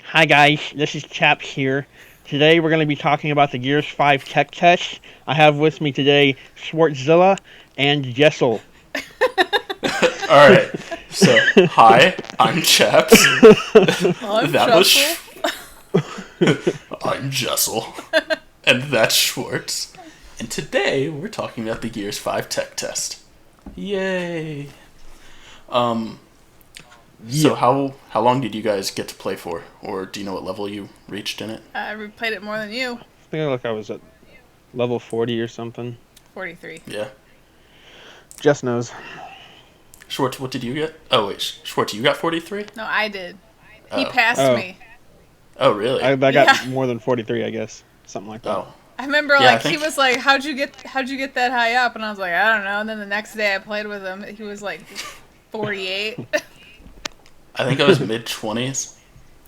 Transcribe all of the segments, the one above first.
Hi guys, this is Chaps here. Today we're going to be talking about the Gears 5 tech test. I have with me today Swartzilla and Jessel. Alright, so, hi, I'm Chaps. I'm That Jessel. I'm Jessel. And that's Swartz. And today we're talking about the Gears 5 tech test. Yay! So how long did you guys get to play for? Or do you know what level you reached in it? I played it more than you. I think I was at level 40 or something. 43. Yeah. Jess knows. Schwartz, what did you get? Oh wait, Schwartz, you got 43? No, I did. He Oh. passed me. Oh really? I got more than 43, I guess. Something like that. Oh. I remember, Yeah, he was like, how'd you get that high up? And I was like, I don't know. And then the next day I played with him, he was like 48. I think I was mid-20s.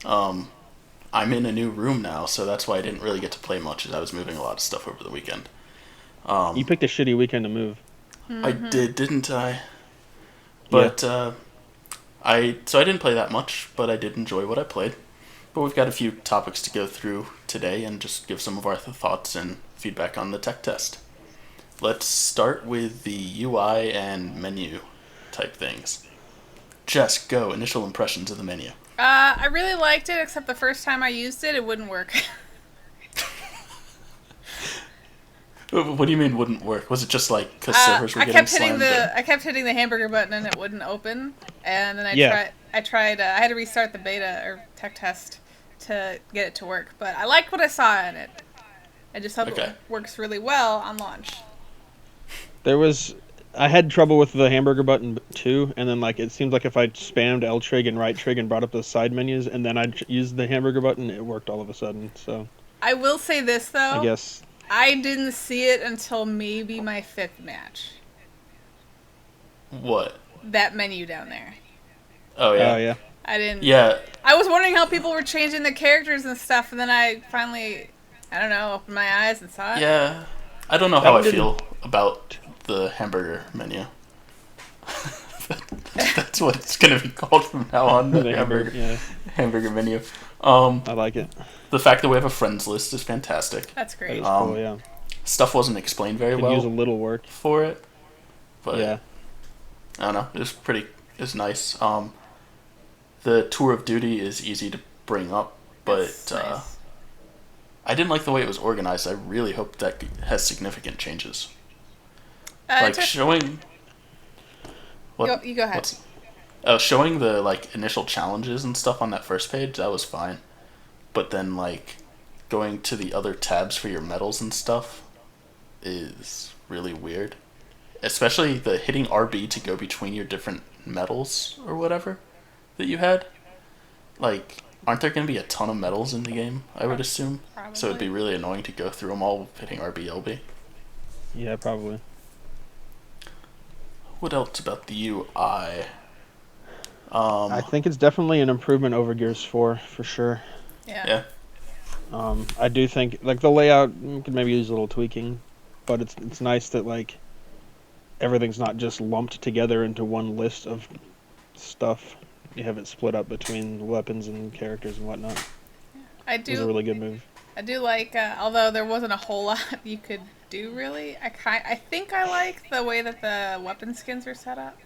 I'm in a new room now, so that's why I didn't really get to play much, as I was moving a lot of stuff over the weekend. You picked a shitty weekend to move. I did, didn't I? But, I didn't play that much, but I did enjoy what I played. But we've got a few topics to go through today and just give some of our thoughts and feedback on the tech test. Let's start with the UI and menu type things. Jess, go. Initial impressions of the menu. I really liked it, except the first time I used it, it wouldn't work. What do you mean wouldn't work? Was it just like because servers were getting slammed? I kept hitting the hamburger button and it wouldn't open. And then I tried. I had to restart the beta or tech test to get it to work. But I liked what I saw in it. I just hope it works really well on launch. I had trouble with the hamburger button too, and then it seems like if I spammed L trig and right trig and brought up those side menus, and then I used the hamburger button, it worked all of a sudden. So I will say this though. I guess I didn't see it until maybe my 5th match. What? That menu down there. Oh yeah. Oh yeah. I didn't. Yeah. I was wondering how people were changing the characters and stuff, and then I finally, I don't know, opened my eyes and saw it. Yeah. I don't know how I feel about the hamburger menu. That's what it's gonna be called from now on. The hamburger menu. I like it. The fact that we have a friends list is fantastic. That's great. Cool, yeah. Stuff wasn't explained very well. Use a little work for it, but yeah. I don't know. It's nice. The tour of duty is easy to bring up, but nice. I didn't like the way it was organized. I really hope that has significant changes. Showing. What? You go ahead. Showing the initial challenges and stuff on that first page, that was fine. But then going to the other tabs for your medals and stuff is really weird. Especially the hitting RB to go between your different medals or whatever that you had. Aren't there going to be a ton of medals in the game, I would assume? Probably. So it'd be really annoying to go through them all hitting RB, LB. Yeah, probably. What else about the UI? I think it's definitely an improvement over Gears 4, for sure. Yeah. I do think the layout could maybe use a little tweaking, but it's nice that everything's not just lumped together into one list of stuff. You have it split up between weapons and characters and whatnot. I do. It was a really good move. I do although there wasn't a whole lot you could do really. I think I like the way that the weapon skins are set up.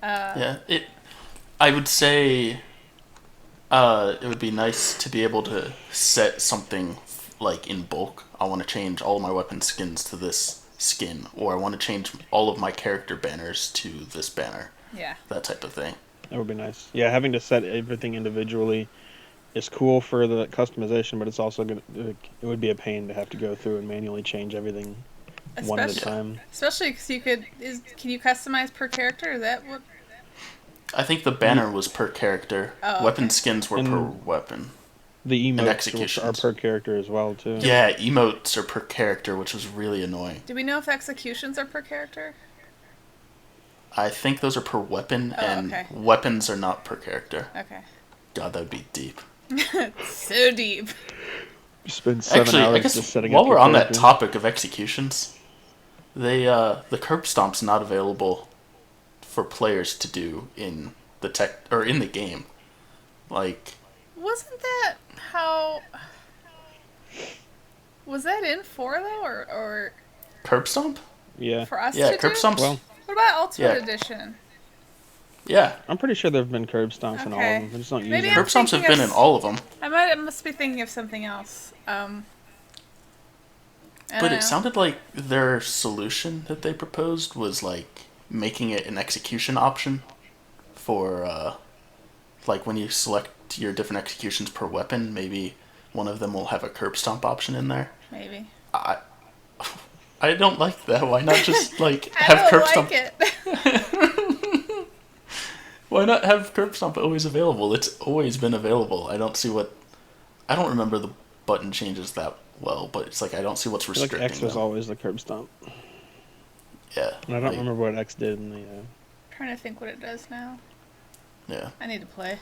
I would say it would be nice to be able to set something in bulk. I want to change all of my weapon skins to this skin, or I want to change all of my character banners to this banner. Yeah. That type of thing. That would be nice. Yeah, having to set everything individually is cool for the customization, but it's also it would be a pain to have to go through and manually change everything one at a time. Especially because can you customize per character? Is that what? I think the banner was per character. Oh, weapon skins were per weapon. The emotes are per character as well, too. Yeah, emotes are per character, which was really annoying. Do we know if executions are per character? I think those are per weapon, weapons are not per character. Okay. God, that would be deep. So deep. You spend 7 hours I guess just setting while up we're your on that character. topic of executions, the curb stomp's not available for players to do in the in the game. Like, wasn't that how? Was that in 4 though, or Curb Stomp? Yeah. for us Yeah, to Curb do? Stomp's... What about Ultimate Yeah. Edition? Yeah. I'm pretty sure there have been curb stomps in all of Okay. them. I just don't use Maybe them. Curb Stomps have been in all of them. I must be thinking of something else. I But don't know. it sounded like their solution that they proposed was, like, making it an execution option for, like, when you select your different executions per weapon, maybe one of them will have a curb stomp option in there. Maybe. I don't like that. Why not just, like, I have don't curb like stomp? it. Why not have curb stomp always available? It's always been available. I don't see what... I don't remember the button changes that well, but it's like I don't see what's I feel restricting like X was them. always the curb stomp. Yeah. And I don't remember what X did in the... Trying to think what it does now. Yeah. I need to play.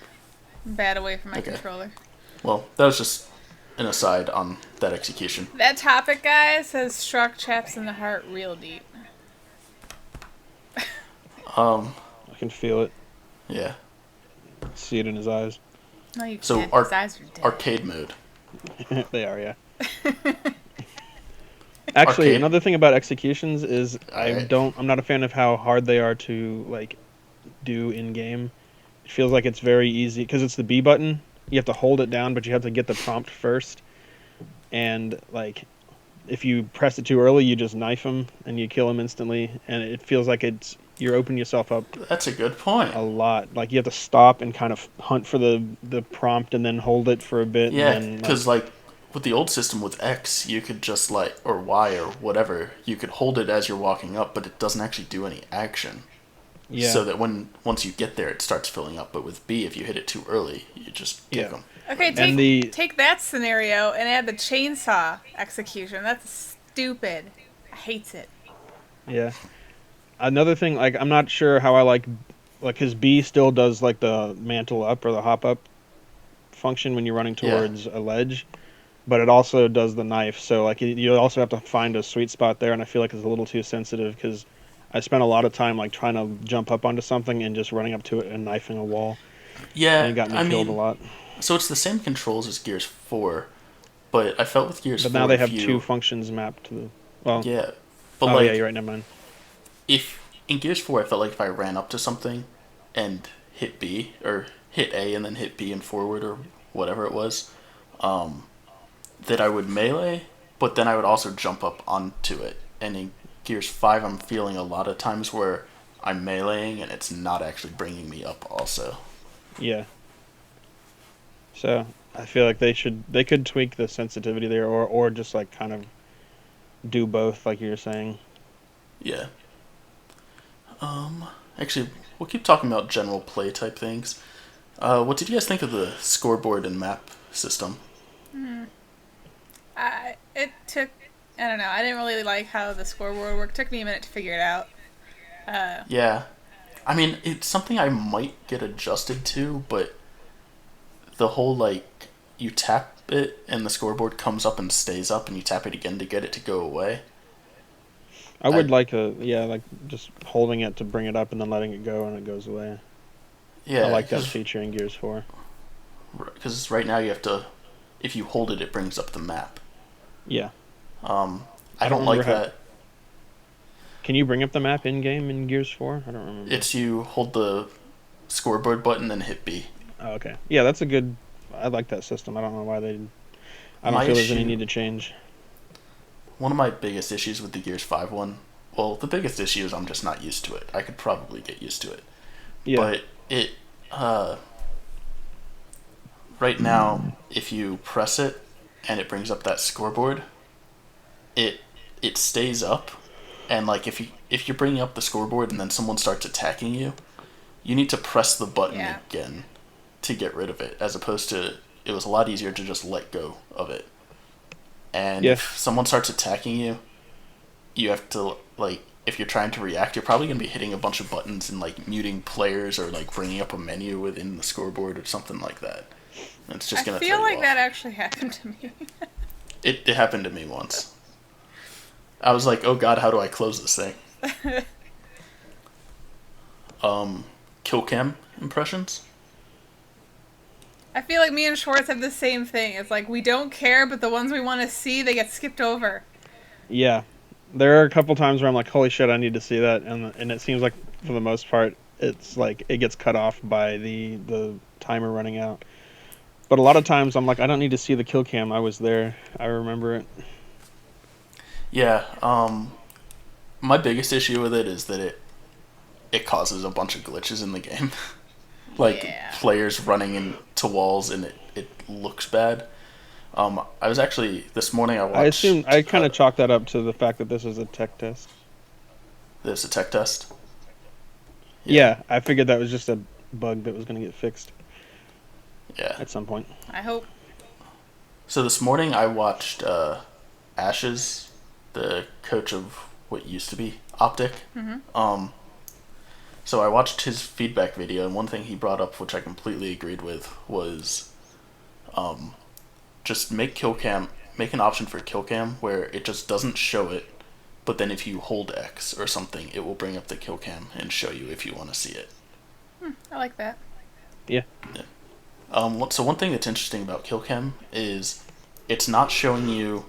I'm bad away from my Okay. controller. Well, that was just an aside on that execution. That topic, guys, has struck Chaps in the heart real deep. I can feel it. Yeah. See it in his eyes. No, you So can't. His eyes are dead. Arcade mode. They are, yeah. Actually, Arcade. another thing about executions is Alright. I'm not a fan of how hard they are to like do in game. It feels like it's very easy because it's the B button. You have to hold it down, but you have to get the prompt first. And like, if you press it too early, you just knife him and you kill him instantly. And it feels like you're opening yourself up That's a good point. a lot. Like you have to stop and kind of hunt for the prompt and then hold it for a bit. Yeah, and then, because like with the old system with X, you could just like, or Y or whatever, you could hold it as you're walking up, but it doesn't actually do any action. yeah. So that once you get there, it starts filling up. But with B, if you hit it too early, you just kick Yeah. them. Okay, take that scenario and add the chainsaw execution. That's stupid. I hate it. Yeah. Another thing, like I'm not sure how I like his B still does like the mantle up or the hop up function when you're running towards a ledge, but it also does the knife. So like you also have to find a sweet spot there, and I feel like it's a little too sensitive because I spent a lot of time like trying to jump up onto something and just running up to it and knifing a wall. Yeah, And it got me killed a lot. So it's the same controls as Gears 4, but I felt with Gears 4... But now they have two functions mapped to the... Well, Yeah, but oh like... yeah, you're right, never mind. If in Gears 4, I felt like if I ran up to something and hit B, or hit A and then hit B and forward, or whatever it was, that I would melee, but then I would also jump up onto it. And in Gears 5, I'm feeling a lot of times where I'm meleeing and it's not actually bringing me up also. Yeah. So I feel like they could tweak the sensitivity there, or just like kind of do both, like you were saying. Yeah. Actually, we'll keep talking about general play type things. What did you guys think of the scoreboard and map system? I don't know. I didn't really like how the scoreboard worked. It took me a minute to figure it out. Yeah. I mean, it's something I might get adjusted to, but the whole, like, you tap it and the scoreboard comes up and stays up and you tap it again to get it to go away. I would like just holding it to bring it up and then letting it go and it goes away. Yeah. I like that feature in Gears 4. Because right now you have to, if you hold it, it brings up the map. Yeah. I don't like that. Can you bring up the map in-game in Gears 4? I don't remember. It's you hold the scoreboard button and hit B. Oh, okay. Yeah, that's a good... I like that system. I don't know why I don't feel there's any need to change. One of my biggest issues with the Gears 5 one... Well, the biggest issue is I'm just not used to it. I could probably get used to it. Yeah. But it... right now, if you press it and it brings up that scoreboard, it stays up. And like if you're bringing up the scoreboard and then someone starts attacking you, you need to press the button again to get rid of it, as opposed to it was a lot easier to just let go of it. And if someone starts attacking you, you have to, like, if you're trying to react, you're probably going to be hitting a bunch of buttons and like muting players or like bringing up a menu within the scoreboard or something like that. And it's just going to throw you off. I feel like that actually happened to me. It happened to me once. I was like, oh god, how do I close this thing? Killcam impressions. I feel like me and Swartz have the same thing. It's like we don't care, but the ones we want to see, they get skipped over. Yeah. There are a couple times where I'm like, holy shit, I need to see that, and it seems like for the most part, it's like it gets cut off by the timer running out. But a lot of times I'm like, I don't need to see the kill cam. I was there. I remember it. Yeah. My biggest issue with it is that it causes a bunch of glitches in the game. Like players running into walls and it looks bad. I was actually this morning I watched. I kind of chalk that up to the fact that this is a tech test. This is a tech test. Yeah, I figured that was just a bug that was going to get fixed. Yeah. At some point. I hope. So this morning I watched Ashes, the coach of what used to be Optic. Mm-hmm. So I watched his feedback video, and one thing he brought up, which I completely agreed with, was just make an option for Killcam where it just doesn't show it, but then if you hold X or something, it will bring up the Killcam and show you if you want to see it. I like that. Yeah. So one thing that's interesting about Killcam is it's not showing you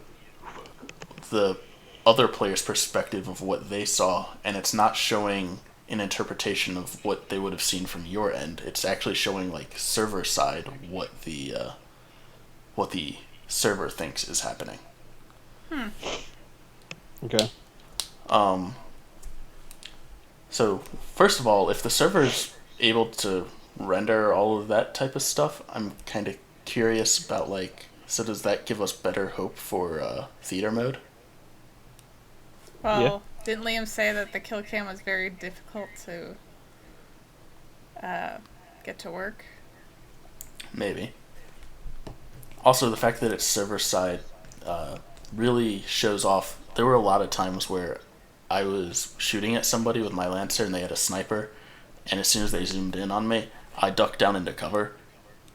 the other player's perspective of what they saw, and it's not showing an interpretation of what they would have seen from your end. It's actually showing like server side what the server thinks is happening. Okay. So first of all, if the server's able to render all of that type of stuff, I'm kind of curious about like, so does that give us better hope for theater mode? Well, didn't Liam say that the kill cam was very difficult to get to work? Maybe. Also, the fact that it's server side really shows off. There were a lot of times where I was shooting at somebody with my Lancer and they had a sniper, and as soon as they zoomed in on me, I ducked down into cover,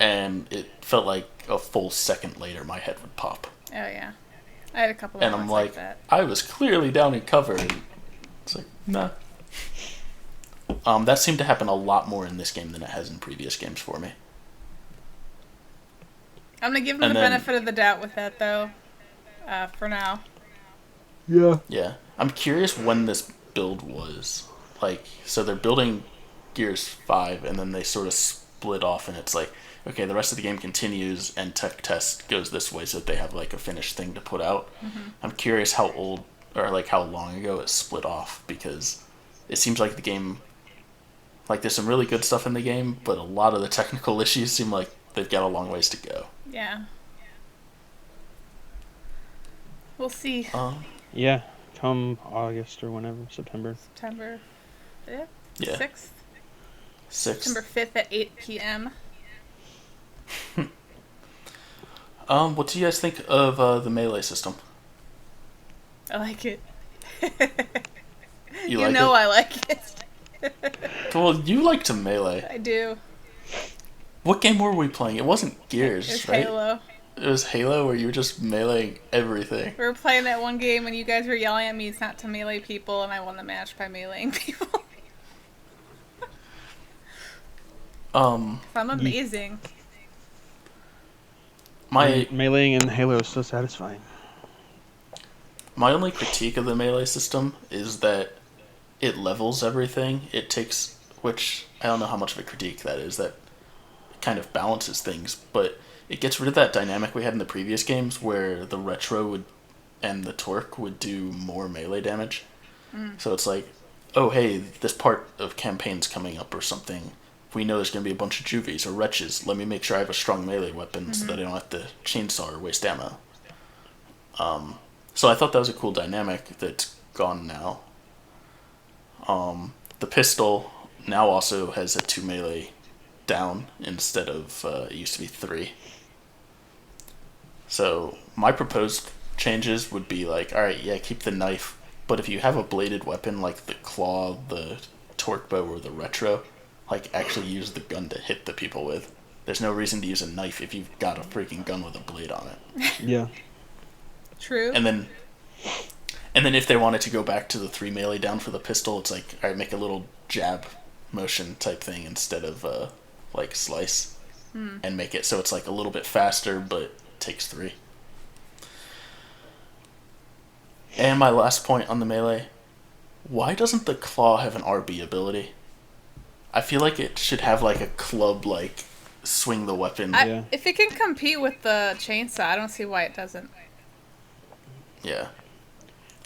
and it felt like a full second later my head would pop. Oh yeah, I had a couple of and I'm like that. I was clearly down in cover, and it's like, nah. That seemed to happen a lot more in this game than it has in previous games for me. I'm gonna give them the benefit of the doubt with that though, for now. Yeah. Yeah. I'm curious when this build was. Like, so they're building Gears 5, and then they sort of split off, and it's like, okay, the rest of the game continues, and tech test goes this way, so that they have, like, a finished thing to put out. Mm-hmm. I'm curious how old, or, like, how long ago it split off, because it seems like the game, like, there's some really good stuff in the game, but a lot of the technical issues seem like they've got a long ways to go. Yeah. We'll see. Yeah, come August or whenever, September. September 5th? Yeah. 6th? 6th. September 5th at 8 p.m. What do you guys think of the melee system? I like it. You like know it? I like it. Well, you like to melee. I do. What game were we playing? It wasn't Gears, It was right? Halo. It was Halo, where you were just meleeing everything. We were playing that one game and you guys were yelling at me it's not to melee people, and I won the match by meleeing people. I'm amazing. Meleeing in Halo is so satisfying. My only critique of the melee system is that it levels everything. It takes, which I don't know how much of a critique that is, that it kind of balances things, but it gets rid of that dynamic we had in the previous games where the retro would and the torque would do more melee damage. So it's like, oh hey, this part of campaign's coming up or something. We know there's going to be a bunch of juvies or wretches. Let me make sure I have a strong melee weapon so that I don't have to chainsaw or waste ammo. So I thought that was a cool dynamic that's gone now. The pistol now also has a 2 melee down instead of it used to be 3. So my proposed changes would be like, alright, yeah, keep the knife, but if you have a bladed weapon like the claw, the torque bow, or the retro, like actually use the gun to hit the people with. There's no reason to use a knife if you've got a freaking gun with a blade on it. Yeah. True. And then if they wanted to go back to the 3 melee down for the pistol, it's like, alright, make a little jab motion type thing instead of like slice, and make it so it's like a little bit faster but takes 3. And my last point on the melee, why doesn't the claw have an RB ability? I feel like it should have like a club, like swing the weapon. If it can compete with the chainsaw, I don't see why it doesn't. Yeah.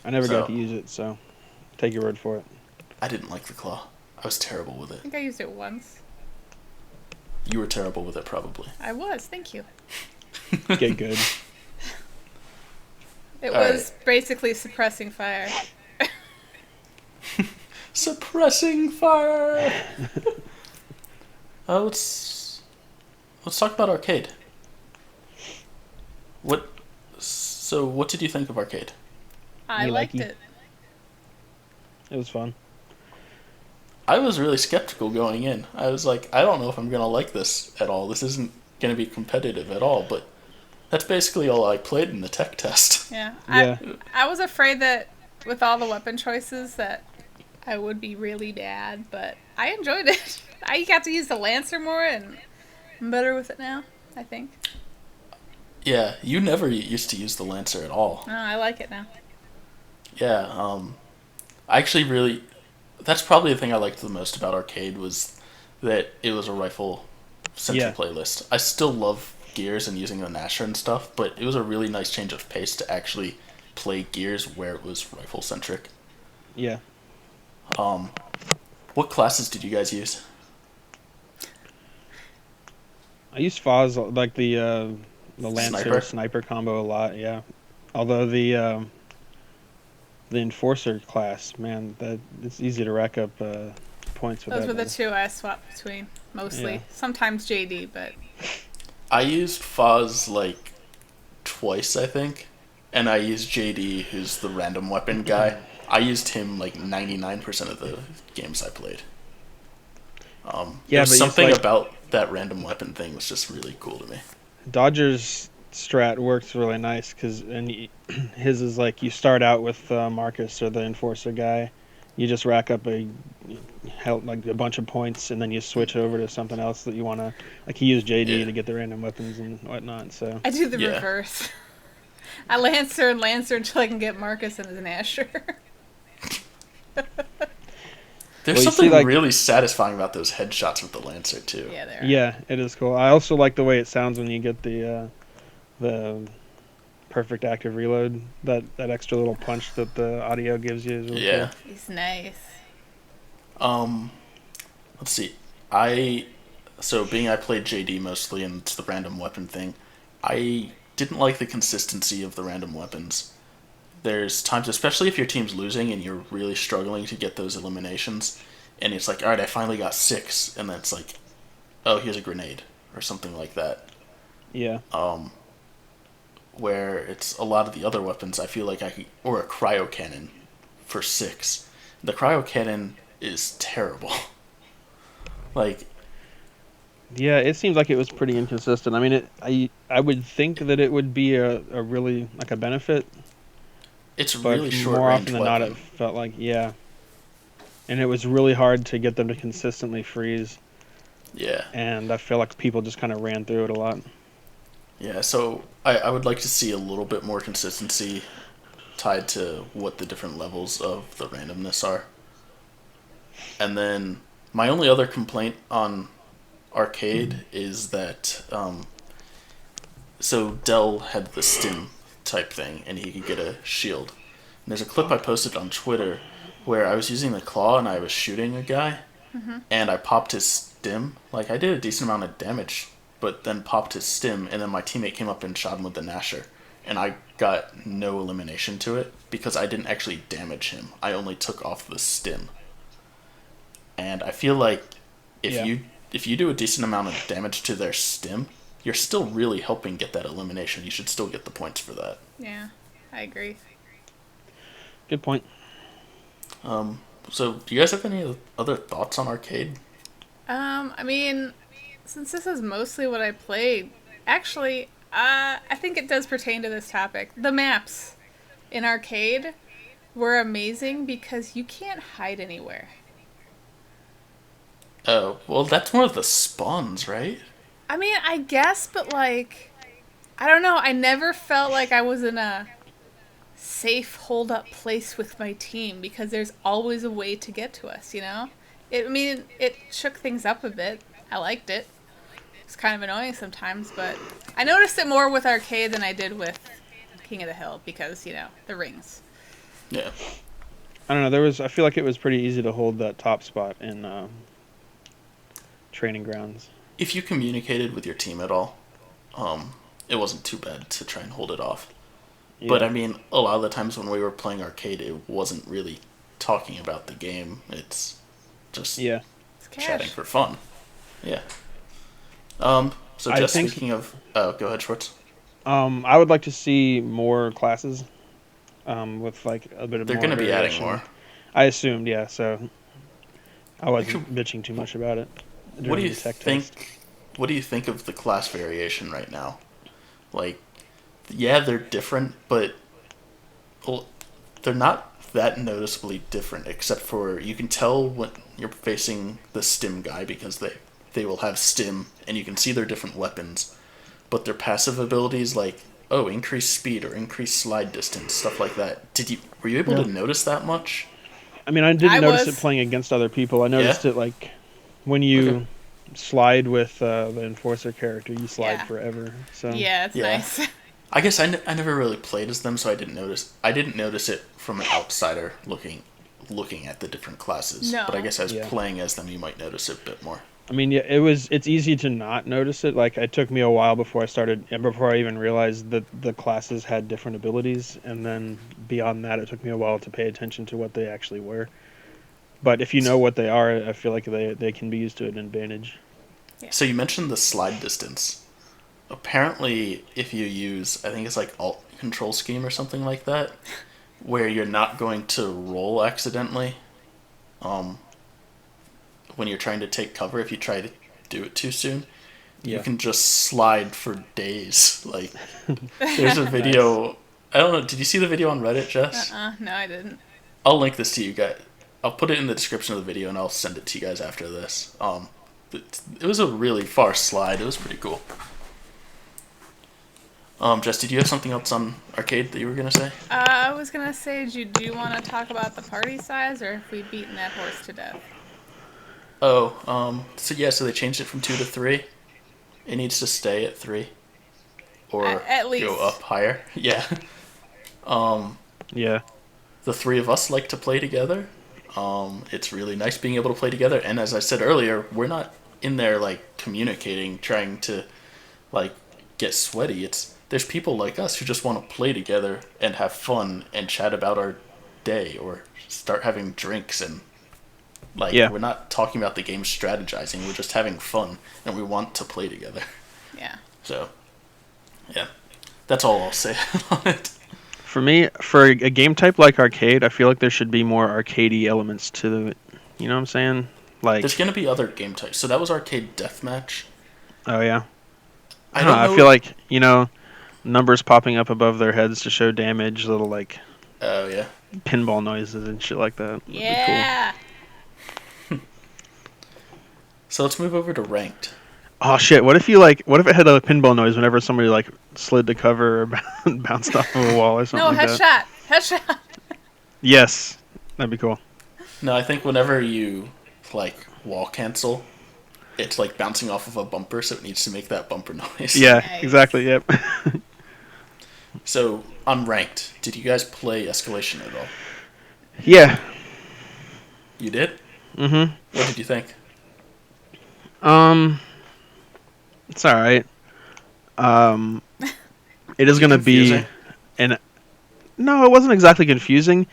I never got to use it, so take your word for it. I didn't like the claw. I was terrible with it. I think I used it once. You were terrible with it, probably. I was, thank you. Get good. It was basically suppressing fire. Suppressing fire! Let's talk about arcade. What did you think of arcade? I liked it. It was fun. I was really skeptical going in. I was like, I don't know if I'm going to like this at all. This isn't going to be competitive at all, but that's basically all I played in the tech test. Yeah. I was afraid that with all the weapon choices that I would be really bad, but I enjoyed it. I got to use the Lancer more, and I'm better with it now, I think. Yeah, you never used to use the Lancer at all. No, I like it now. Yeah, I actually that's probably the thing I liked the most about arcade was that it was a rifle-centric playlist. I still love Gears and using the Nasher and stuff, but it was a really nice change of pace to actually play Gears where it was rifle-centric. Yeah. What classes did you guys use? I used Foz, like the Lancer sniper combo a lot, yeah. Although the Enforcer class, man, it's easy to rack up points with that. Those were the two I swapped between, mostly. Yeah. Sometimes JD, but... I used Foz, like, twice, I think. And I used JD, who's the random weapon guy. I used him, like, 99% of the games I played. There was something about that random weapon thing was just really cool to me. Dodger's strat works really nice because his is like you start out with Marcus or the Enforcer guy, you just rack up a bunch of points and then you switch over to something else that you want to, like he used JD to get the random weapons and whatnot. So I do the reverse. I Lancer until I can get Marcus and his Nasher. There's something really satisfying about those headshots with the Lancer too. Yeah, there. Yeah, it is cool. I also like the way it sounds when you get the perfect active reload. That extra little punch that the audio gives you is really cool. He's nice. Let's see. I played JD mostly and it's the random weapon thing. I didn't like the consistency of the random weapons. There's times, especially if your team's losing and you're really struggling to get those eliminations, and it's like, alright, I finally got 6, and then it's like, oh, here's a grenade, or something like that. Yeah. Where it's a lot of the other weapons, I feel like or a cryo cannon for 6. The cryo cannon is terrible. Yeah, it seems like it was pretty inconsistent. I mean, I would think that it would be a really, like, a benefit. It's really short more range often than weapon. not, it felt like, and it was really hard to get them to consistently freeze. Yeah. And I feel like people just kind of ran through it a lot. Yeah, so I would like to see a little bit more consistency tied to what the different levels of the randomness are. And then my only other complaint on arcade is that so Dell had the stim type thing and he could get a shield. And there's a clip I posted on Twitter where I was using the claw and I was shooting a guy and I popped his stim. Like I did a decent amount of damage, but then popped his stim and then my teammate came up and shot him with the Nasher. And I got no elimination to it because I didn't actually damage him. I only took off the stim. And I feel like if you do a decent amount of damage to their stim, you're still really helping get that elimination. You should still get the points for that. Yeah, I agree. Good point. So do you guys have any other thoughts on arcade? I mean, since this is mostly what I played, actually, I think it does pertain to this topic. The maps in arcade were amazing because you can't hide anywhere. Oh, well, that's more of the spawns, right? I mean, I guess, but like, I don't know. I never felt like I was in a safe hold up place with my team because there's always a way to get to us, you know? It shook things up a bit. I liked it. It's kind of annoying sometimes, but I noticed it more with Arcade than I did with King of the Hill because, you know, the rings. Yeah. I don't know. I feel like it was pretty easy to hold that top spot in training grounds. If you communicated with your team at all, it wasn't too bad to try and hold it off. Yeah. But I mean, a lot of the times when we were playing Arcade, it wasn't really talking about the game. It's just it's chatting for fun. Yeah. So just speaking of... Oh, go ahead, Schwartz. I would like to see more classes with like a bit of They're going to be adding more. I assumed, yeah, so I wasn't bitching too much about it. What do you think? What do you think of the class variation right now? Like, yeah, they're different, but they're not that noticeably different, except for you can tell when you're facing the stim guy because they will have stim, and you can see their different weapons, but their passive abilities, like increase speed or increase slide distance, stuff like that. Were you able to notice that much? I mean, I didn't notice it playing against other people. I noticed it like when you slide with the enforcer character, you slide forever. So yeah, it's nice. I guess I never really played as them, so I didn't notice it from an outsider looking at the different classes. No. But I guess as playing as them, you might notice it a bit more. I mean, yeah, it's easy to not notice it. Like, it took me a while before I even realized that the classes had different abilities, and then beyond that, it took me a while to pay attention to what they actually were. But if you know what they are, I feel like they can be used to an advantage. Yeah. So you mentioned the slide distance. Apparently, if you use, I think it's like Alt Control Scheme or something like that, where you're not going to roll accidentally, when you're trying to take cover, if you try to do it too soon, you can just slide for days. Like, there's a video. Nice. I don't know. Did you see the video on Reddit, Jess? No, I didn't. I'll link this to you guys. I'll put it in the description of the video, and I'll send it to you guys after this. It was a really far slide. It was pretty cool. Jess, did you have something else on Arcade that you were going to say? I was going to say, do you want to talk about the party size, or if we've beaten that horse to death? So they changed it from 2 to 3. It needs to stay at 3. Or at least go up higher. Yeah. Yeah. The 3 of us like to play together. It's really nice being able to play together, and as I said earlier, we're not in there like communicating, trying to like get sweaty. There's people like us who just want to play together and have fun and chat about our day or start having drinks, and we're not talking about the game strategizing, we're just having fun and we want to play together. Yeah. So, yeah. That's all I'll say on it. For me, for a game type like Arcade, I feel like there should be more arcadey elements to it. You know what I'm saying? Like, there's going to be other game types. So that was Arcade Deathmatch. Oh, yeah. I don't know. I feel like, numbers popping up above their heads to show damage, little, oh, yeah. pinball noises and shit like that. Yeah. Cool. So let's move over to Ranked. Oh shit! What if it had a pinball noise whenever somebody slid to cover or bounced off of a wall or something? No, headshot. Yes, that'd be cool. No, I think whenever you wall cancel, it's bouncing off of a bumper, so it needs to make that bumper noise. Yeah, exactly. Yep. So on Ranked, did you guys play Escalation at all? Yeah. You did? Mm-hmm. What did you think? It's all right. It is going to be no, it wasn't exactly confusing,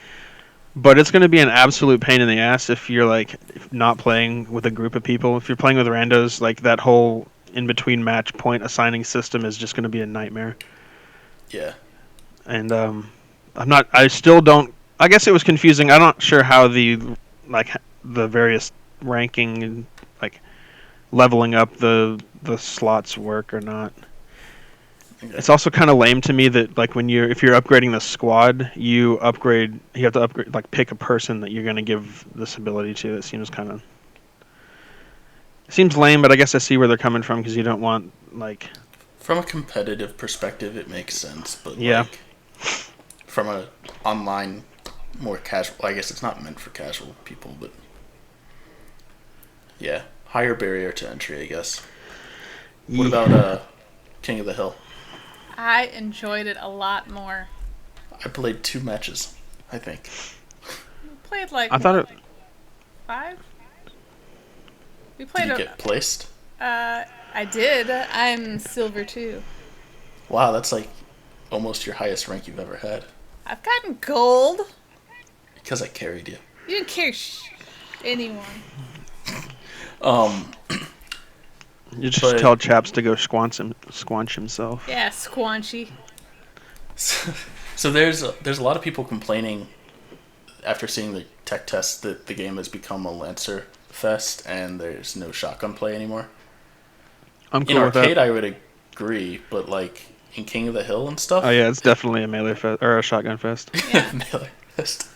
but it's going to be an absolute pain in the ass if you're not playing with a group of people. If you're playing with randos, that whole in between match point assigning system is just going to be a nightmare. Yeah. And I still don't. I guess it was confusing. I'm not sure how the various ranking and leveling up the slots work or not. Okay. It's also kind of lame to me that if you're upgrading the squad, you have to upgrade pick a person that you're going to give this ability to. It seems kind of Seems lame, but I guess I see where they're coming from because you don't want like. From a competitive perspective, it makes sense, but yeah. like from a online, more casual. I guess it's not meant for casual people, but yeah, higher barrier to entry, I guess. Yeah. What about King of the Hill? I enjoyed it a lot more. I played 2 matches, I think. We played like I thought it. 5. We played. Did you get placed? I did. I'm silver 2. Wow, that's like almost your highest rank you've ever had. I've gotten gold. Because I carried you. You didn't carry anyone. You just tell Chaps to go squanch himself. Yeah, squanchy. So there's a lot of people complaining after seeing the tech test that the game has become a Lancer fest and there's no shotgun play anymore. I'm cool in with arcade, that. I would agree, but like in King of the Hill and stuff. Oh yeah, it's definitely a melee fest or a shotgun fest. Yeah. Melee fest.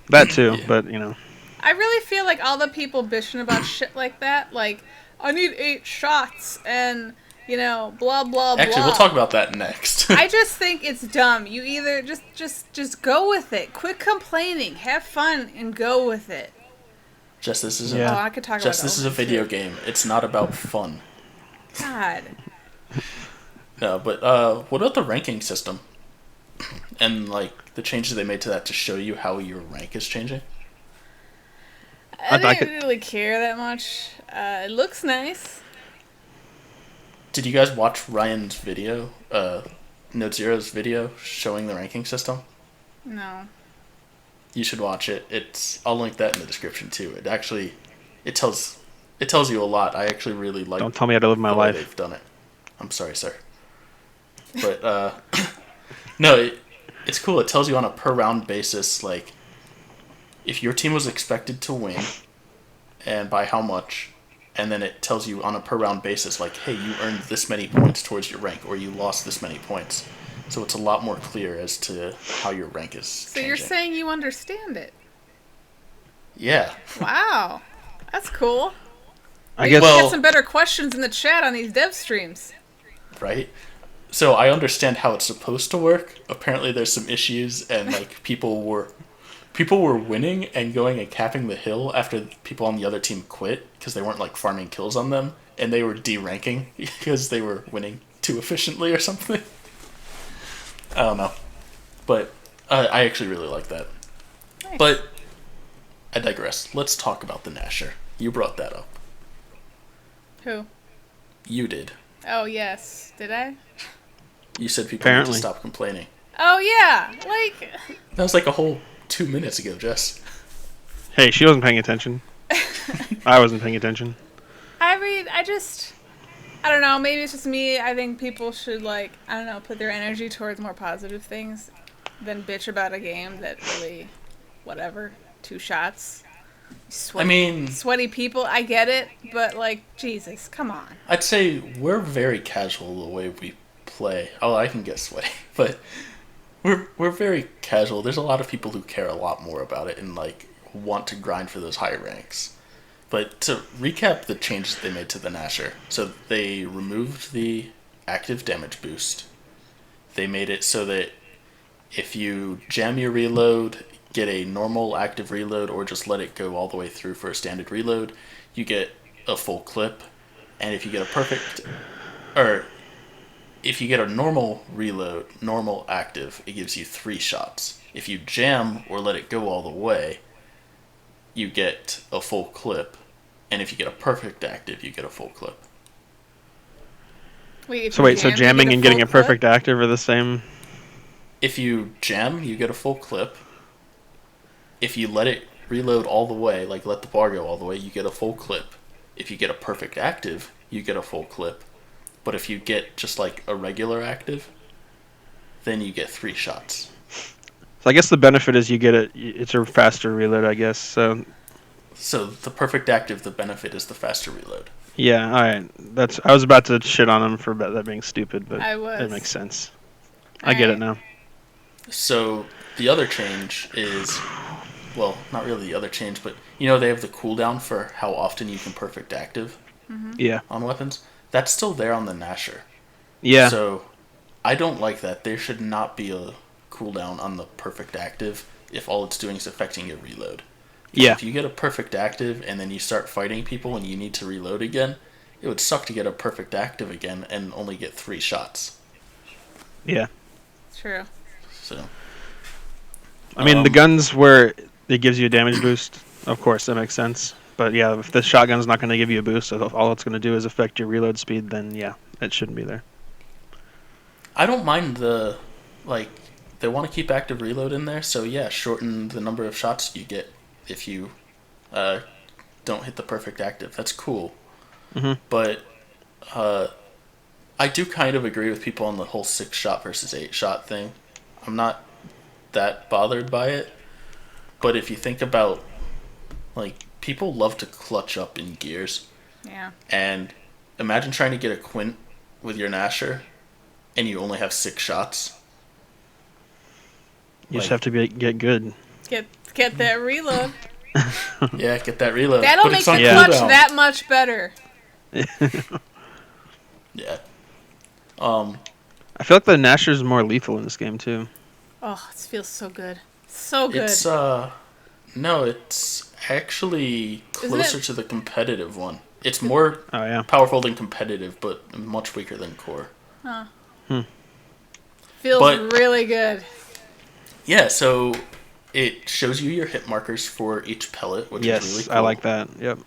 That too, Yeah. but you know. I really feel like all the people bitching about shit like that, like, I need 8 shots and, you know, blah, blah, blah. Actually, we'll talk about that next. I just think it's dumb. You either just go with it. Quit complaining. Have fun and go with it. Just this is Yeah. Oh, I could talk just about this is a Omen, video too. game. It's not about fun. God. No, but what about the ranking system? And like the changes they made to that to show you how your rank is changing? I didn't really care that much. It looks nice. Did you guys watch Ryan's video, Note Zero's video showing the ranking system? No. You should watch it. I'll link that in the description too. It tells you a lot. I actually really like. Don't tell me how to live my the way life. they've done it. I'm sorry, sir. But no, it's cool. It tells you on a per round basis, like if your team was expected to win, and by how much, and then it tells you on a per round basis, like, hey, you earned this many points towards your rank, or you lost this many points. So it's a lot more clear as to how your rank is So changing. you're saying you understand it? Yeah. Wow. That's cool. I guess. Get some better questions in the chat on these dev streams. Right? So I understand how it's supposed to work. Apparently there's some issues and like people were winning and going and capping the hill after people on the other team quit because they weren't like farming kills on them and they were de-ranking because they were winning too efficiently or something. I don't know. But I actually really like that. Nice. But I digress. Let's talk about the Nasher. You brought that up. Who? You did. Oh, yes. Did I? You said people Apparently. need to stop complaining. Oh, yeah. Like... That was like a whole 2 minutes ago, Jess. Hey, she wasn't paying attention. I wasn't paying attention. I mean, I don't know, maybe it's just me. I think people should, like, I don't know, put their energy towards more positive things than bitch about a game that really, whatever, 2 shots. Sweaty people, I get it, but, like, Jesus, come on. I'd say we're very casual the way we play. Oh, I can get sweaty, but we're very casual. There's a lot of people who care a lot more about it and, like, want to grind for those high ranks. But to recap the changes they made to the Nasher, so they removed the active damage boost. They made it so that if you jam your reload, get a normal active reload, or just let it go all the way through for a standard reload, you get a full clip. And if you get a normal reload, normal active, it gives you 3 shots. If you jam or let it go all the way, you get a full clip, and if you get a perfect active, you get a full clip. So jamming and getting a perfect active are the same? If you jam, you get a full clip. If you let it reload all the way, like let the bar go all the way, you get a full clip. If you get a perfect active, you get a full clip. But if you get just like a regular active, then you get 3 shots. So I guess the benefit is it's a faster reload, I guess. So the perfect active, the benefit is the faster reload. Yeah, all right. I was about to shit on him for that being stupid, but it makes sense. I get it now. So the other change is, well, not really the other change, but you know they have the cooldown for how often you can perfect active. Yeah. on weapons. That's still there on the Nasher. Yeah. So I don't like that. There should not be a cooldown on the perfect active if all it's doing is affecting your reload. Because if you get a perfect active and then you start fighting people and you need to reload again, it would suck to get a perfect active again and only get 3 shots. Yeah. True. So. I mean, the guns where it gives you a damage boost, of course, that makes sense. But yeah, if the shotgun's not going to give you a boost, so all it's going to do is affect your reload speed, then yeah, it shouldn't be there. I don't mind they want to keep active reload in there, so yeah, shorten the number of shots you get if you don't hit the perfect active. That's cool. Mm-hmm. But I do kind of agree with people on the whole 6-shot versus 8-shot thing. I'm not that bothered by it. But if you think about, people love to clutch up in gears. Yeah. And imagine trying to get a quint with your Nasher, and you only have 6 shots. You just have to get good. Get that reload. Yeah, get that reload. That'll make your clutch that much better. Yeah. I feel like the Nasher's more lethal in this game too. Oh, it feels so good. So good. It's no, it's actually closer to the competitive one. It's more powerful than competitive, but much weaker than core. Huh. Feels really good. Yeah, so it shows you your hit markers for each pellet, which is really cool. I like that. Yep.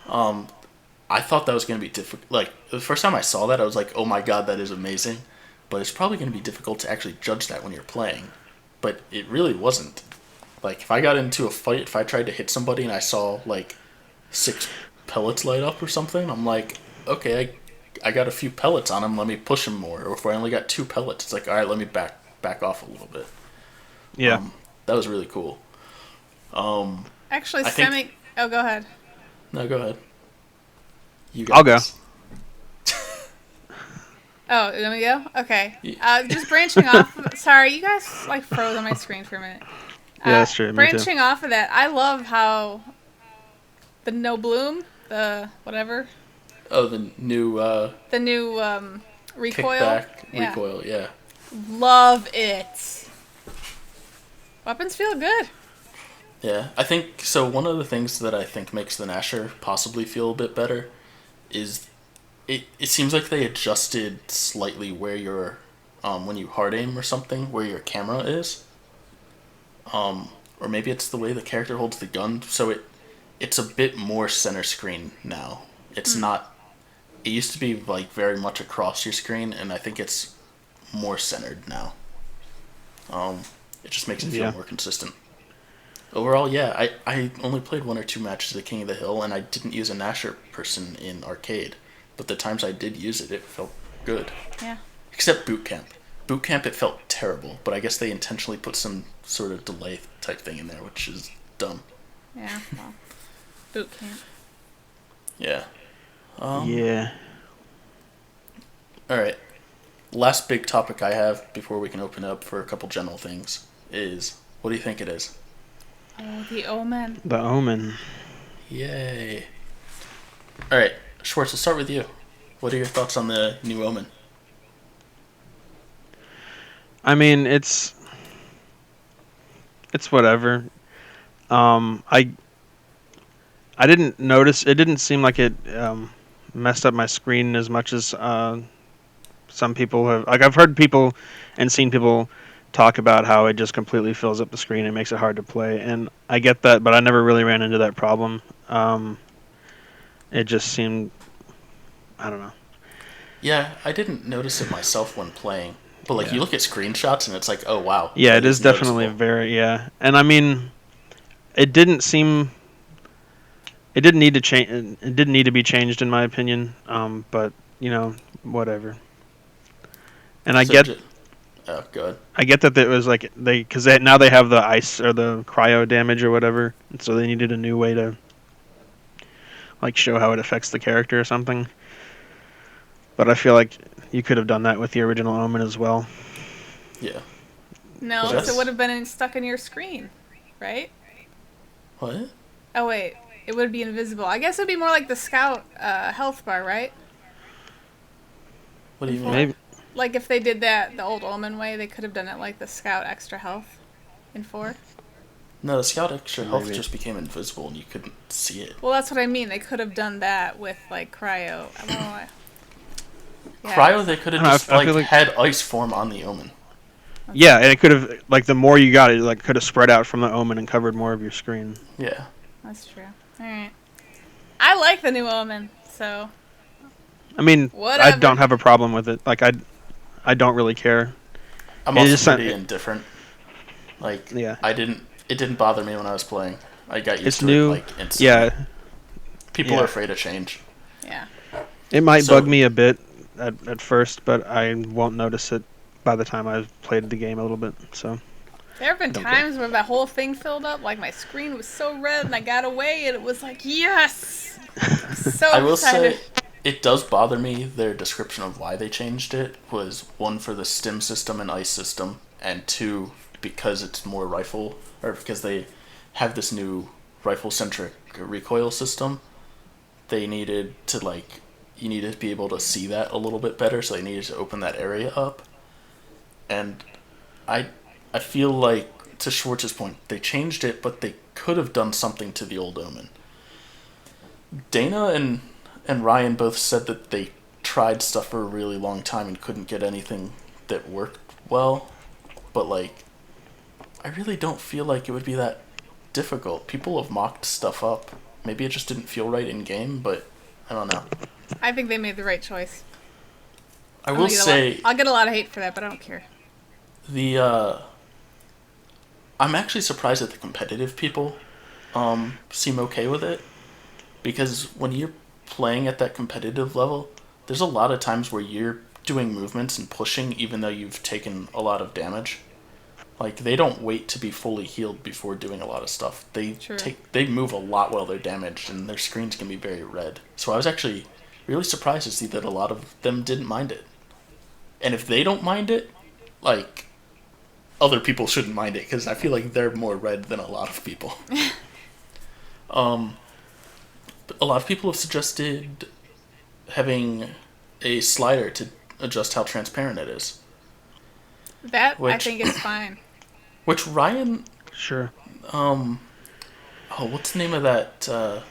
I thought that was going to be difficult. Like, the first time I saw that, I was like, oh my god, that is amazing. But it's probably going to be difficult to actually judge that when you're playing. But it really wasn't. Like, if I got into a fight, if I tried to hit somebody and I saw, 6 pellets light up or something, I'm like, okay, I got a few pellets on him, let me push him more. Or if I only got 2 pellets, it's like, alright, let me back off a little bit. Yeah. That was really cool. Actually, Oh, go ahead. No, go ahead. I'll go. Oh, let me go? Okay. Just branching off. Sorry, you guys froze on my screen for a minute. Yeah, that's true. Branching off of that, I love how the no bloom, the whatever. Oh, the new recoil. Kickback recoil, yeah. Love it. Weapons feel good. Yeah, I think so. One of the things that I think makes the Nasher possibly feel a bit better is it seems like they adjusted slightly where your when you hard aim or something, where your camera is. Or maybe it's the way the character holds the gun, so it's a bit more center screen now. It's not. It used to be very much across your screen, and I think it's more centered now. It just makes it feel more consistent. Overall, yeah, I only played 1 or 2 matches of King of the Hill, and I didn't use a Nasher person in arcade. But the times I did use it, it felt good. Yeah. Except Boot Camp. Boot Camp, it felt terrible, but I guess they intentionally put some sort of delay type thing in there, which is dumb. Yeah, well, Boot Camp. Yeah. Yeah. Alright. Last big topic I have before we can open up for a couple general things is, what do you think it is? Oh, the Omen. The Omen. Yay. Alright, Swartz, let's start with you. What are your thoughts on the new Omen? I mean, it's whatever. I didn't notice. It didn't seem like it messed up my screen as much as some people have. I've heard people and seen people talk about how it just completely fills up the screen and makes it hard to play. And I get that, but I never really ran into that problem. It just seemed, I don't know. Yeah, I didn't notice it myself when playing. But you look at screenshots and it's like, oh wow. Yeah, it is definitely very, And I mean, it didn't seem, it didn't need to change. It didn't need to be changed in my opinion. But whatever. And I get. Oh, good. I get that it was because now they have the ice or the cryo damage or whatever, and so they needed a new way to show how it affects the character or something. But I feel like you could have done that with the original Omen as well. Yeah. No, it would have been stuck in your screen, right? What? Oh wait, it would be invisible. I guess it would be more like the Scout health bar, right? What do you mean? Maybe. Like if they did that the old Omen way, they could have done it like the Scout extra health in 4. No, the Scout extra health just became invisible and you couldn't see it. Well, that's what I mean. They could have done that with like Cryo. I don't know why. Yeah. Cryo, they could have just I feel had ice form on the Omen. Yeah, and it could have, like, the more you got it, like, could have spread out from the Omen and covered more of your screen. Yeah. That's true. Alright. I like the new Omen, so... I mean, whatever. I don't have a problem with it. Like, I don't really care. I'm also pretty indifferent. Like, yeah. it didn't bother me when I was playing. I got used to new, it, like, instantly. Yeah. People are afraid of change. Yeah. It might bug me a bit at first, but I won't notice it by the time I've played the game a little bit, so... There have been times where that whole thing filled up, like my screen was so red and I got away and it was like, yes! So I will excited. say, it does bother me, their description of why they changed it was 1 for the stim system and ice system, and 2, because it's more rifle, or because they have this new rifle-centric recoil system, they needed to, like, you needed to be able to see that a little bit better, so they needed to open that area up. And I feel like, to Schwartz's point, they changed it, but they could have done something to the old Omen. Dana and Ryan both said that they tried stuff for a really long time and couldn't get anything that worked well, but, like, I really don't feel like it would be that difficult. People have mocked stuff up. Maybe it just didn't feel right in game, but I don't know. I think they made the right choice. I will say... I'll get a lot of hate for that, but I don't care. I'm actually surprised that the competitive people seem okay with it, because when you're playing at that competitive level, there's a lot of times where you're doing movements and pushing even though you've taken a lot of damage. Like, they don't wait to be fully healed before doing a lot of stuff. They move a lot while they're damaged, and their screens can be very red. So I was actually really surprised to see that a lot of them didn't mind it. And if they don't mind it, like, other people shouldn't mind it, because I feel like they're more red than a lot of people. A lot of people have suggested having a slider to adjust how transparent it is. That, I think, is fine. Which Ryan... Sure. what's the name of that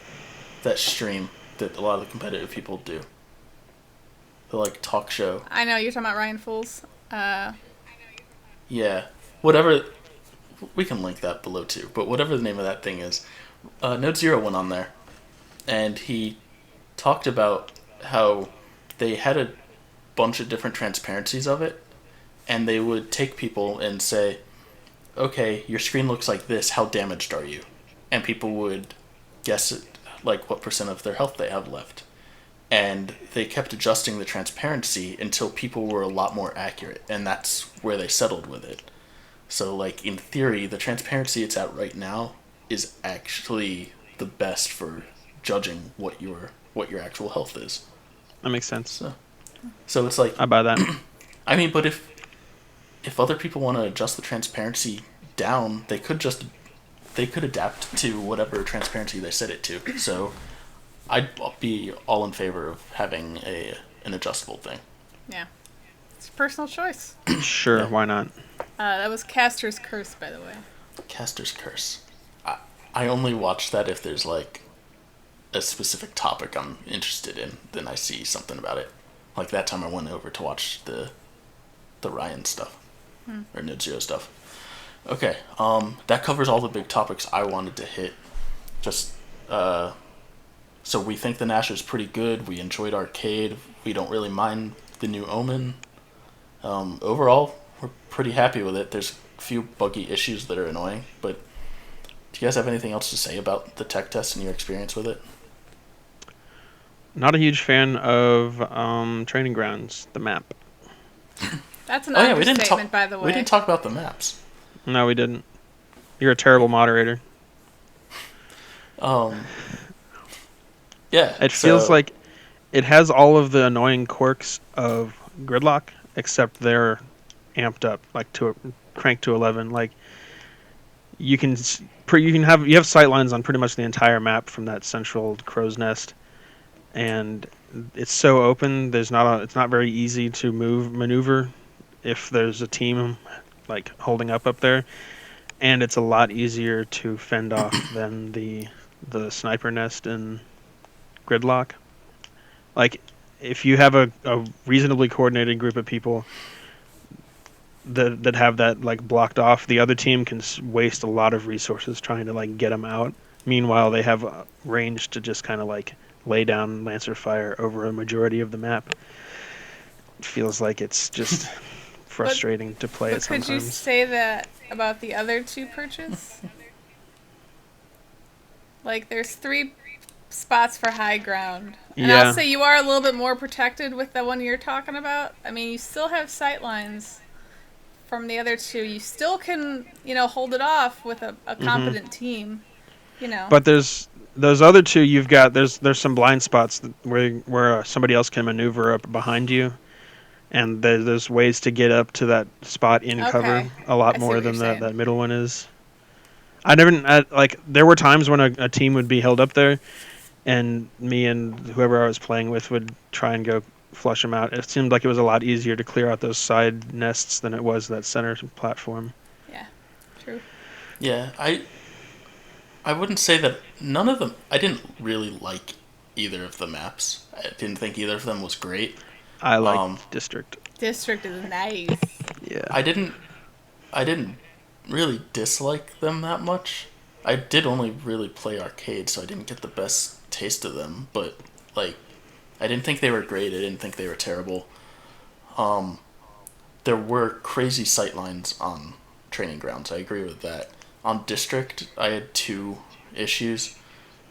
stream that a lot of the competitive people do? The, like, talk show. I know, you're talking about Ryan Fools. Yeah. Whatever... We can link that below, too. But whatever the name of that thing is, Node Zero went on there, and he talked about how they had a bunch of different transparencies of it, and they would take people and say, okay, your screen looks like this, how damaged are you? And people would guess it, like, what % of their health they have left. And they kept adjusting the transparency until people were a lot more accurate, and that's where they settled with it. So, like, in theory, the transparency it's at right now is actually the best for judging what your actual health is. That makes sense. So it's like... I buy that. I mean, but if other people want to adjust the transparency down, they could adapt to whatever transparency they set it to. So I'd be all in favor of having an adjustable thing. Yeah. It's a personal choice. Sure, Yeah. Why not? That was Caster's Curse, by the way. Caster's Curse. I only watch that if there's, like, a specific topic I'm interested in, then I see something about it. Like that time I went over to watch the Ryan stuff. Or Node Zero stuff. Okay, that covers all the big topics I wanted to hit. Just, so we think the Nasher's pretty good. We enjoyed Arcade. We don't really mind the new Omen. Overall, we're pretty happy with it. There's a few buggy issues that are annoying, but do you guys have anything else to say about the tech test and your experience with it? Not a huge fan of Training Grounds, the map. That's an understatement, by the way. We didn't talk about the maps. No, we didn't. You're a terrible moderator. Yeah. It feels like it has all of the annoying quirks of Gridlock, except they're amped up, like cranked to 11. Like, you can you have sight lines on pretty much the entire map from that central crow's nest, and it's so open. It's not very easy to maneuver if there's a team like holding up there, and it's a lot easier to fend off than the sniper nest in Gridlock. Like if you have a reasonably coordinated group of people that have that like blocked off, the other team can waste a lot of resources trying to like get them out. Meanwhile, they have range to just kind of like lay down Lancer fire over a majority of the map. It feels like it's just frustrating to play it sometimes. Could you say that about the other two perches? Like, there's 3 spots for high ground. And yeah. I'll say you are a little bit more protected with the one you're talking about. I mean, you still have sight lines from the other 2. You still can, hold it off with a competent team, But there's those other 2 you've got. There's some blind spots where somebody else can maneuver up behind you, and there's ways to get up to that spot in cover a lot more than that middle one is. There were times when a team would be held up there, and me and whoever I was playing with would try and go flush them out. It seemed like it was a lot easier to clear out those side nests than it was that center platform. Yeah, true. Yeah, I wouldn't say that none of them. I didn't really like either of the maps. I didn't think either of them was great. I like District. District is nice. Yeah. I didn't really dislike them that much. I did only really play arcade, so I didn't get the best taste of them. But like, I didn't think they were great. I didn't think they were terrible. There were crazy sightlines on Training Grounds. I agree with that. On District, I had 2 issues.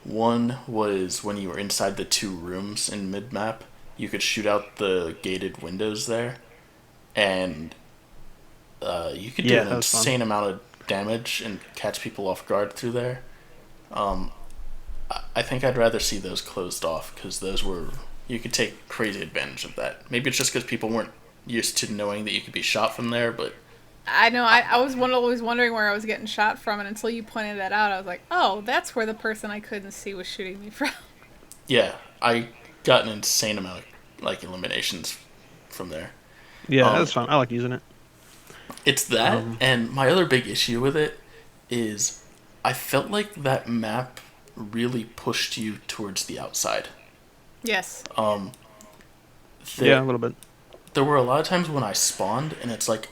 One was when you were inside the 2 rooms in mid-map, you could shoot out the gated windows there, and you could do an insane amount of damage and catch people off guard through there. I think I'd rather see those closed off, because you could take crazy advantage of that. Maybe it's just because people weren't used to knowing that you could be shot from there, but I know, I was always wondering where I was getting shot from, and until you pointed that out, I was like, oh, that's where the person I couldn't see was shooting me from. Yeah, I got an insane amount of eliminations from there. Yeah, that's fun. I like using it. It's that, and my other big issue with it is I felt like that map really pushed you towards the outside. Yes. Yeah, a little bit. There were a lot of times when I spawned, and it's like,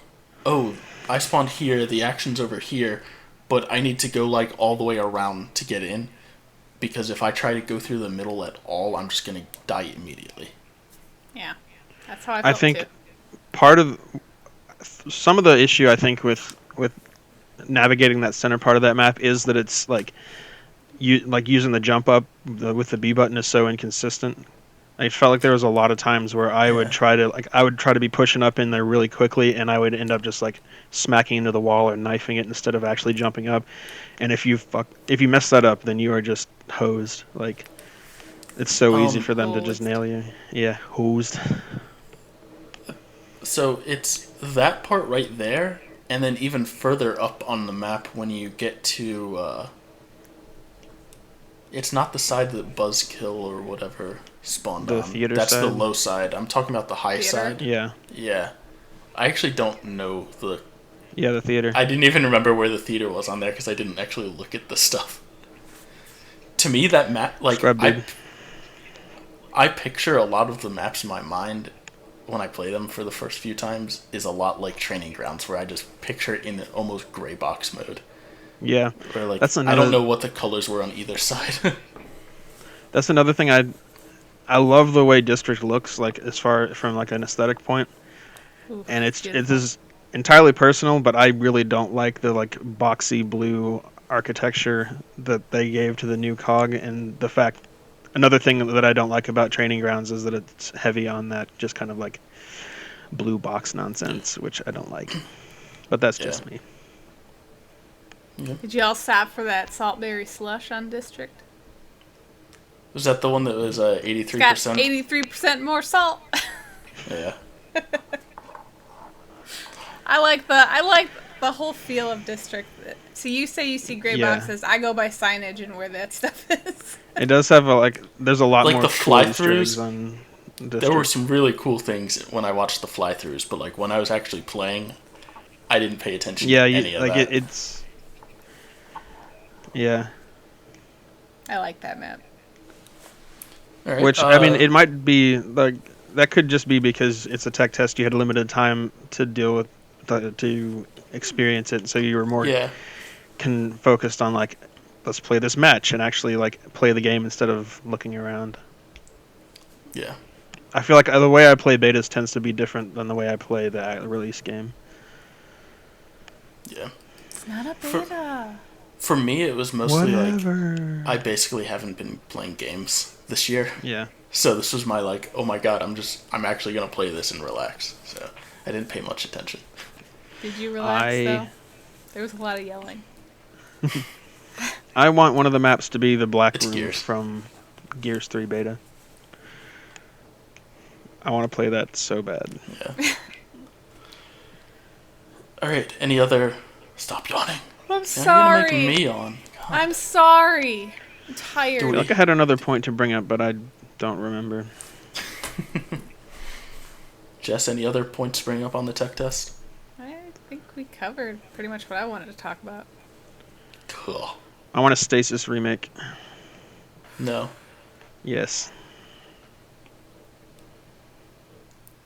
oh, I spawned here, the action's over here, but I need to go all the way around to get in, because if I try to go through the middle at all, I'm just going to die immediately. Yeah, that's how I felt think too. Part of some of the issue I think with navigating that center part of that map is that it's using the jump up with the B button is so inconsistent. I felt like there was a lot of times where I would try to be pushing up in there really quickly, and I would end up just smacking into the wall or knifing it instead of actually jumping up. And if you mess that up, then you are just hosed. It's so easy for them to just nail you. Yeah, hosed. So it's that part right there, and then even further up on the map when you get to it's not the side that Buzzkill or whatever spawned on. The theater That's side? the low side. I'm talking about the high side. Yeah. Yeah. I actually don't know the theater. I didn't even remember where the theater was on there because I didn't actually look at the stuff. To me, that map, I picture a lot of the maps in my mind when I play them for the first few times is a lot like Training Grounds, where I just picture it in almost gray box mode. Yeah. Where I don't know what the colors were on either side. That's another thing I love the way District looks as far from an aesthetic point. Ooh, and it is entirely personal, but I really don't like the boxy blue architecture that they gave to the new COG, and the fact another thing that I don't like about Training Grounds is that it's heavy on that just kind of blue box nonsense, which I don't like. But that's just me. Did you all sap for that saltberry slush on District? Was that the one that was 83%? It's got 83% more salt. Yeah. I like the whole feel of District. So you say you see gray Yeah. boxes. I go by signage and where that stuff is. It does have there's a lot Like more the cool Easter eggs fly-throughs, on District. there were some really cool things when I watched the fly-throughs, but like when I was actually playing, I didn't pay attention to any of that. It's yeah. I like that map. All right, Which I mean, it might be like that could just be because it's a tech test. You had limited time to deal with to experience it, so you were more focused on like, let's play this match and actually like play the game instead of looking around. Yeah. I feel like the way I play betas tends to be different than the way I play the release game. Yeah. It's not a beta. For me, it was mostly Whatever. like I basically haven't been playing games this year. Yeah. So this was my like, oh my god, I'm actually gonna play this and relax. So I didn't pay much attention. Did you relax though? There was a lot of yelling. I want one of the maps to be the black It's room Gears. from Gears 3 beta. I want to play that so bad. Yeah. All right. Any other? Stop yawning. I'm Now sorry. you're gonna make me yawn. God. I'm sorry. I'm tired. I feel like I had another point to bring up, but I don't remember. Jess, any other points to bring up on the tech test? I think we covered pretty much what I wanted to talk about. Cool. I want a Stasis remake. No. Yes.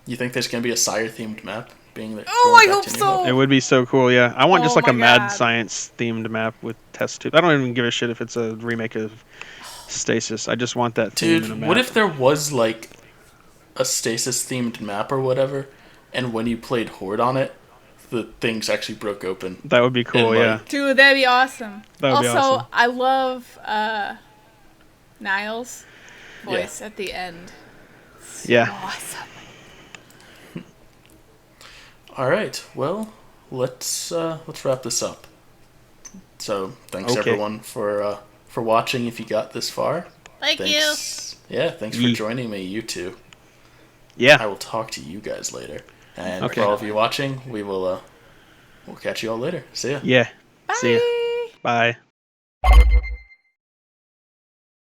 You think there's gonna be a Sire themed map being there? Oh, I hope so. It would be so cool, yeah. I want just Oh like a my mad God. science themed map with test tubes. I don't even give a shit if it's a remake of Stasis. I just want that theme in a Dude, map. what if there was like a Stasis themed map or whatever, and when you played Horde on it, the things actually broke open? That would be cool, And, yeah. like, Dude, that'd be awesome. That would be Also, awesome. I love Niall's voice at the end. So Yeah. awesome. All right. Well, let's wrap this up. So thanks Okay. everyone for watching. If you got this far, Thank you. thanks. Yeah, thanks for Yee. joining me, you two. I Yeah. will talk to you guys later. And Okay. for all of you watching, we'll catch you all later. See ya. Yeah. Bye. See ya. Bye.